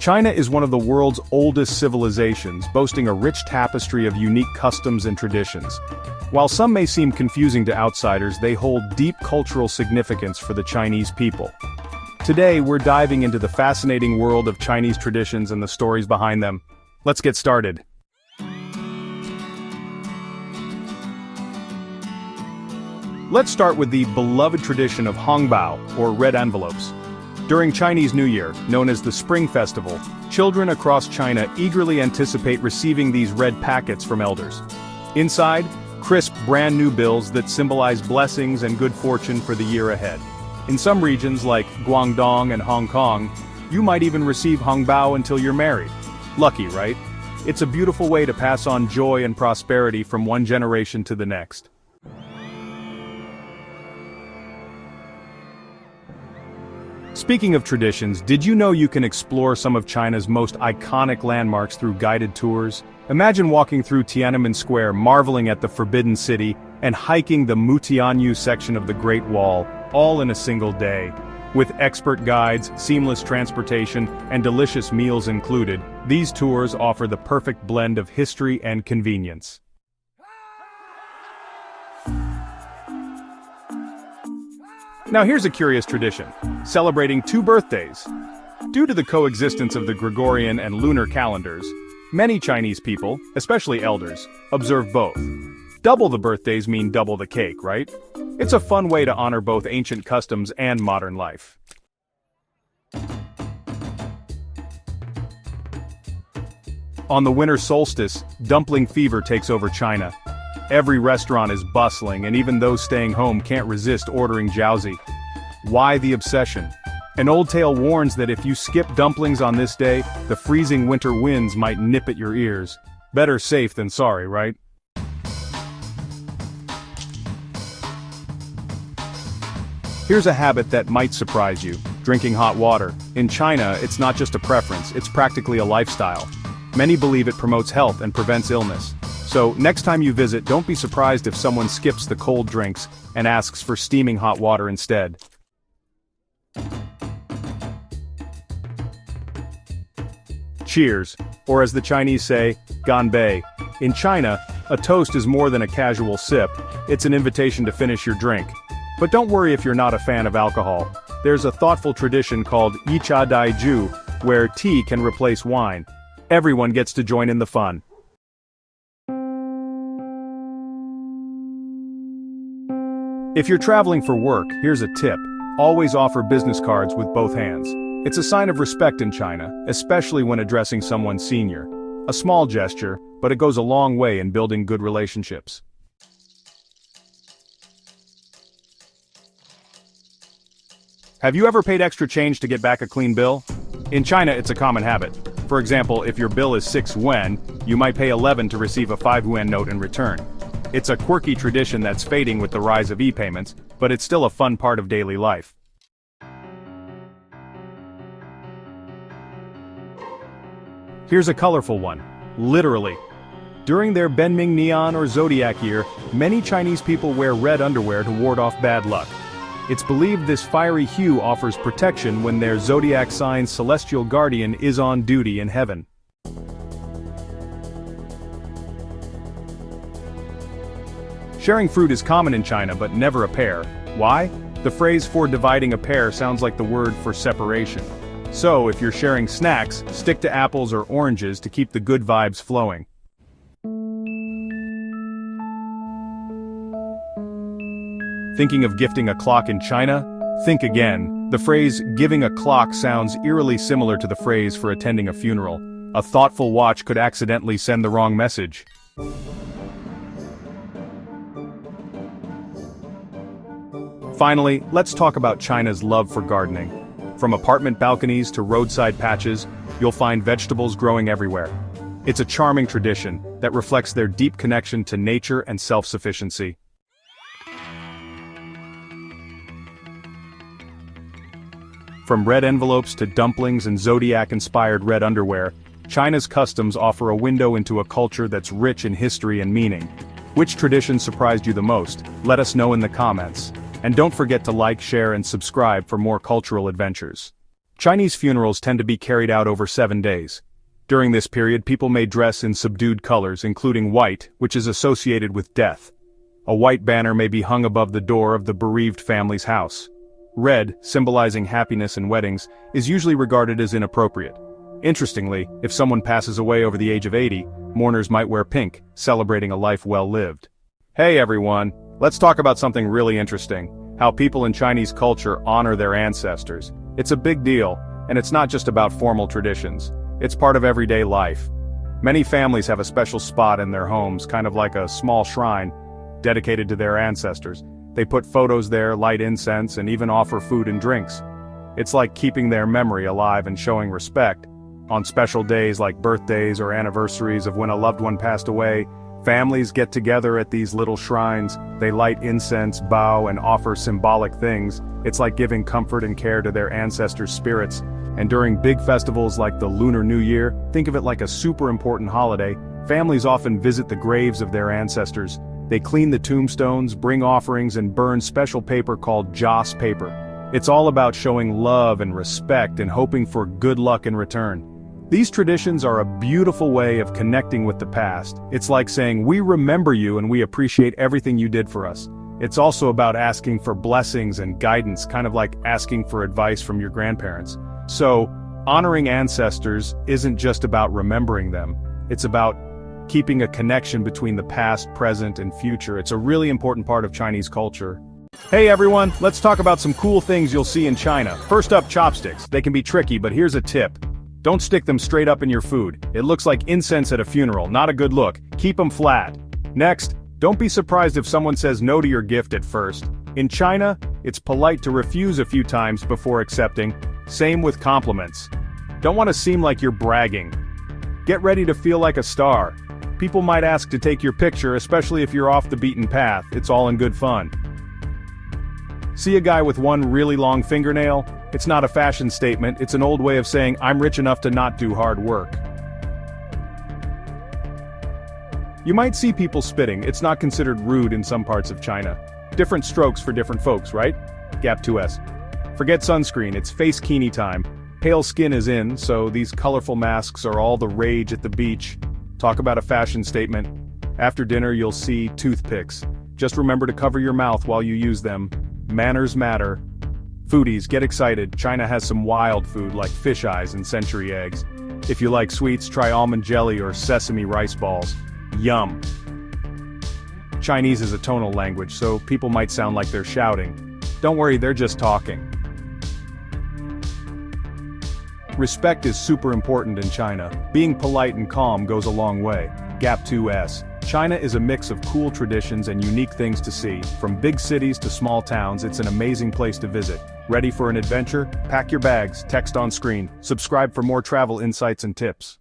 China is one of the world's oldest civilizations, boasting a rich tapestry of unique customs and traditions. While some may seem confusing to outsiders, they hold deep cultural significance for the Chinese people. Today, we're diving into the fascinating world of Chinese traditions and the stories behind them. Let's get started. Let's start with the beloved tradition of Hongbao, or red envelopes. During Chinese New Year, known as the Spring Festival, children across China eagerly anticipate receiving these red packets from elders. Inside, crisp brand new bills that symbolize blessings and good fortune for the year ahead. In some regions like Guangdong and Hong Kong, you might even receive Hongbao until you're married. Lucky, right? It's a beautiful way to pass on joy and prosperity from one generation to the next. Speaking of traditions, did you know you can explore some of China's most iconic landmarks through guided tours? Imagine walking through Tiananmen Square, marveling at the Forbidden City, and hiking the Mutianyu section of the Great Wall, all in a single day. With expert guides, seamless transportation, and delicious meals included, these tours offer the perfect blend of history and convenience. Now here's a curious tradition, celebrating two birthdays. Due to the coexistence of the Gregorian and lunar calendars, many Chinese people, especially elders, observe both. Double the birthdays mean double the cake, right? It's a fun way to honor both ancient customs and modern life. On the Winter Solstice, dumpling fever takes over China. Every restaurant is bustling, and even those staying home can't resist ordering jiaozi. Why the obsession? An old tale warns that if you skip dumplings on this day, the freezing winter winds might nip at your ears. Better safe than sorry, right? Here's a habit that might surprise you: drinking hot water. In China, it's not just a preference, it's practically a lifestyle. Many believe it promotes health and prevents illness. So, next time you visit, don't be surprised if someone skips the cold drinks and asks for steaming hot water instead. Cheers, or as the Chinese say, Ganbei. In China, a toast is more than a casual sip, it's an invitation to finish your drink. But don't worry if you're not a fan of alcohol. There's a thoughtful tradition called Yicha Dai Ju, where tea can replace wine. Everyone gets to join in the fun. If you're traveling for work, here's a tip: always offer business cards with both hands. It's a sign of respect in China, especially when addressing someone senior. A small gesture, but it goes a long way in building good relationships. Have you ever paid extra change to get back a clean bill? In China, it's a common habit. For example, if your bill is 6 yuan, you might pay 11 to receive a 5 yuan note in return. It's a quirky tradition that's fading with the rise of e-payments, but it's still a fun part of daily life. Here's a colorful one. Literally. During their Benming Neon or Zodiac year, many Chinese people wear red underwear to ward off bad luck. It's believed this fiery hue offers protection when their zodiac sign's celestial guardian is on duty in heaven. Sharing fruit is common in China, but never a pear. Why? The phrase for dividing a pear sounds like the word for separation. So, if you're sharing snacks, stick to apples or oranges to keep the good vibes flowing. Thinking of gifting a clock in China? Think again. The phrase giving a clock sounds eerily similar to the phrase for attending a funeral. A thoughtful watch could accidentally send the wrong message. Finally, let's talk about China's love for gardening. From apartment balconies to roadside patches, you'll find vegetables growing everywhere. It's a charming tradition that reflects their deep connection to nature and self-sufficiency. From red envelopes to dumplings and zodiac-inspired red underwear, China's customs offer a window into a culture that's rich in history and meaning. Which tradition surprised you the most? Let us know in the comments. And don't forget to like, share, and subscribe for more cultural adventures. Chinese funerals tend to be carried out over 7 days. During this period, people may dress in subdued colors, including white, which is associated with death. A white banner may be hung above the door of the bereaved family's house. Red, symbolizing happiness and weddings, is usually regarded as inappropriate. Interestingly, if someone passes away over the age of 80, mourners might wear pink, celebrating a life well lived. Hey everyone, let's talk about something really interesting: how people in Chinese culture honor their ancestors. It's a big deal, and it's not just about formal traditions. It's part of everyday life. Many families have a special spot in their homes, kind of like a small shrine, dedicated to their ancestors. They put photos there, light incense, and even offer food and drinks. It's like keeping their memory alive and showing respect. On special days like birthdays or anniversaries of when a loved one passed away, families get together at these little shrines. They light incense, bow, and offer symbolic things. It's like giving comfort and care to their ancestors' spirits. And during big festivals like the Lunar New Year, think of it like a super important holiday. Families often visit the graves of their ancestors. They clean the tombstones, bring offerings, and burn special paper called joss paper. It's all about showing love and respect and hoping for good luck in return. These traditions are a beautiful way of connecting with the past. It's like saying, we remember you and we appreciate everything you did for us. It's also about asking for blessings and guidance, kind of like asking for advice from your grandparents. So, honoring ancestors isn't just about remembering them. It's about keeping a connection between the past, present, and future. It's a really important part of Chinese culture. Hey everyone, let's talk about some cool things you'll see in China. First up, chopsticks. They can be tricky, but here's a tip. Don't stick them straight up in your food. It looks like incense at a funeral, not a good look. Keep them flat. Next, don't be surprised if someone says no to your gift at first. In China, it's polite to refuse a few times before accepting. Same with compliments. Don't want to seem like you're bragging. Get ready to feel like a star. People might ask to take your picture, especially if you're off the beaten path. It's all in good fun. See a guy with one really long fingernail? It's not a fashion statement, it's an old way of saying, I'm rich enough to not do hard work. You might see people spitting. It's not considered rude in some parts of China. Different strokes for different folks, right? Gap 2S. Forget sunscreen, it's face kini time. Pale skin is in, so these colorful masks are all the rage at the beach. Talk about a fashion statement. After dinner you'll see toothpicks. Just remember to cover your mouth while you use them. Manners matter. Foodies, get excited. China has some wild food like fish eyes and century eggs. If you like sweets, try almond jelly or sesame rice balls. Yum. Chinese is a tonal language, so people might sound like they're shouting. Don't worry, they're just talking. Respect is super important in China. Being polite and calm goes a long way. Gap 2S. China is a mix of cool traditions and unique things to see. From big cities to small towns, it's an amazing place to visit. Ready for an adventure? Pack your bags, text on screen. Subscribe for more travel insights and tips.